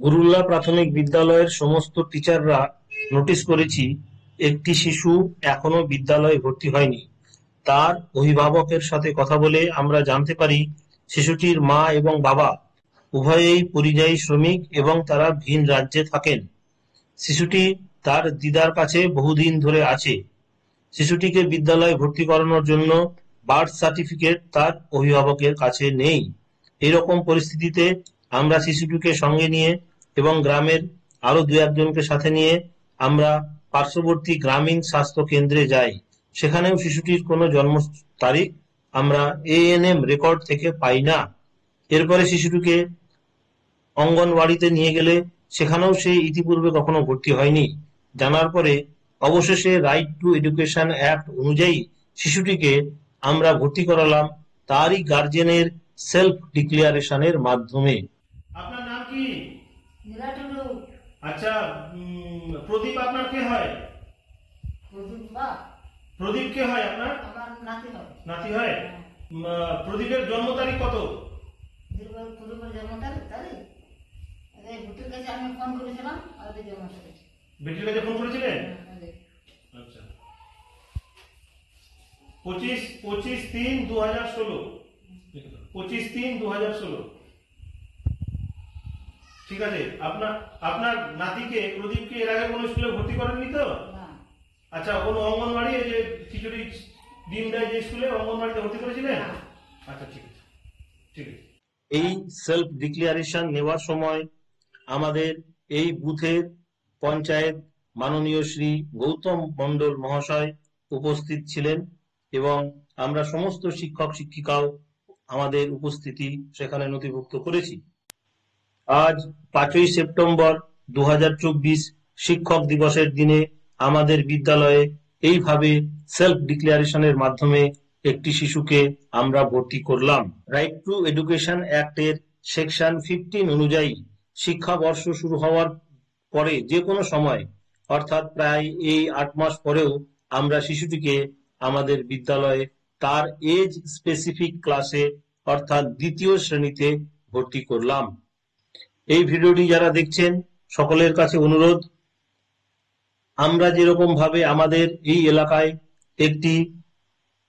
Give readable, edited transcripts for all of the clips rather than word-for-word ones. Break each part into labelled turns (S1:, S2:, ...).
S1: গুরুল্লা প্রাথমিক বিদ্যালয়ের সমস্ত টিচাররা নোটিশ করেছি একটি শিশু এখনো বিদ্যালয়ে ভর্তি হয়নি। তার অভিভাবকের সাথে কথা বলে আমরা জানতে পারি শিশুটির মা এবং বাবা উভয়েই পরিযায়ী শ্রমিক এবং তারা ভিন রাজ্যে থাকেন। শিশুটি তার দিদার কাছে বহুদিন ধরে আছে। শিশুটিকে বিদ্যালয়ে ভর্তি করানোর জন্য বার্থ সার্টিফিকেট তার অভিভাবকের কাছে নেই। এরকম পরিস্থিতিতে আমরা শিশুটিকে সঙ্গে নিয়ে এবং গ্রামের আরো দু একজনকে সাথে নিয়ে আমরা পার্শ্ববর্তী গ্রামীণ স্বাস্থ্য কেন্দ্রে যাই। সেখানেও শিশুটির কোনো জন্ম তারিখ আমরা এএনএম রেকর্ড থেকে পাই না। এরপরে শিশুটিকে অঙ্গনওয়াড়িতে নিয়ে গেলে সেখানেও সে ইতিপূর্বে কখনো ভর্তি হয়নি। জানার পরে অবশেষে রাইট টু এডুকেশন অ্যাক্ট অনুযায়ী শিশুটিকে আমরা ভর্তি করালাম তারই গার্জেনের সেলফ ডিক্লারেশনের মাধ্যমে।
S2: আপনার নাম কি?
S3: নীলা টুডু।
S2: আচ্ছা, প্রদীপ আপনার কে হয়?
S3: প্রদীপ বা
S2: প্রদীপ কে হয় আপনার?
S3: আমার নাতি হয়।
S2: নাতি হয়? প্রদীপের জন্ম তারিখ কত?
S3: প্রদীপের জন্ম তারিখ ভুটির কাছে আমি ফোন করেছিলাম আর জন্ম তারিখ।
S2: বেটির কাছে ফোন করেছিলেন? আচ্ছা, 25/3/2016। 25/3/2016। ঠিক আছে। আপনার নাতিকে প্রদীপকে এর আগে কোনো স্কুলে ভর্তি করেননি তো?
S3: না।
S2: আচ্ছা, কোনো অঙ্গনওয়াড়ি এই যে খিচুড়ি ডিম দেয় যে স্কুলে অঙ্গনওয়াড়িতে ভর্তি করেছিলেন?
S3: না।
S2: আচ্ছা, ঠিক আছে, ঠিক আছে।
S1: এই সেলফ ডিক্লারেশন নেওয়ার সময় আমাদের এই বুথের পঞ্চায়েত মাননীয় শ্রী গৌতম মণ্ডল মহাশয় উপস্থিত ছিলেন এবং আমরা সমস্ত শিক্ষক শিক্ষিকাও আমাদের উপস্থিতি সেখানে নথিভুক্ত করেছি। আজ 5ই সেপ্টেম্বর 2024 শিক্ষক দিবসের দিনে আমাদের বিদ্যালয়ে এইভাবে সেলফ ডিক্লারেশনের মাধ্যমে একটি শিশুকে আমরা ভর্তি করলাম। রাইট টু এডুকেশন অ্যাক্টের সেকশন 15 অনুযায়ী শিক্ষাবর্ষ শুরু হওয়ার পরে যে কোনো সময় অর্থাৎ প্রায় এই 8 মাস পরেও আমরা শিশুটিকে আমাদের বিদ্যালয়ে তার এজ স্পেসিফিক ক্লাসে অর্থাৎ দ্বিতীয় শ্রেণীতে ভর্তি করলাম। এই ভিডিওটি যারা দেখছেন সকলের কাছে অনুরোধ, আমরা যেরকম ভাবে আমাদের এই এলাকায় একটি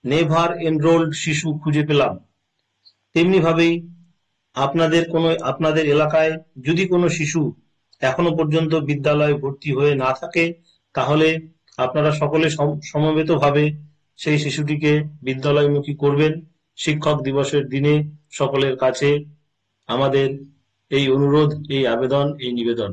S1: নেভার এনরোলড শিশু খুঁজে পেলাম, তেমনি ভাবেই আপনাদের এলাকায় যদি কোনো শিশু এখনো পর্যন্ত বিদ্যালয়ে ভর্তি হয়ে না থাকে তাহলে আপনারা সকলে সমবেতভাবে সেই শিশুটিকে বিদ্যালয়মুখী করবেন। শিক্ষক দিবসের দিনে সকলের কাছে আমাদের এই অনুরোধ, এই আবেদন, এই নিবেদন।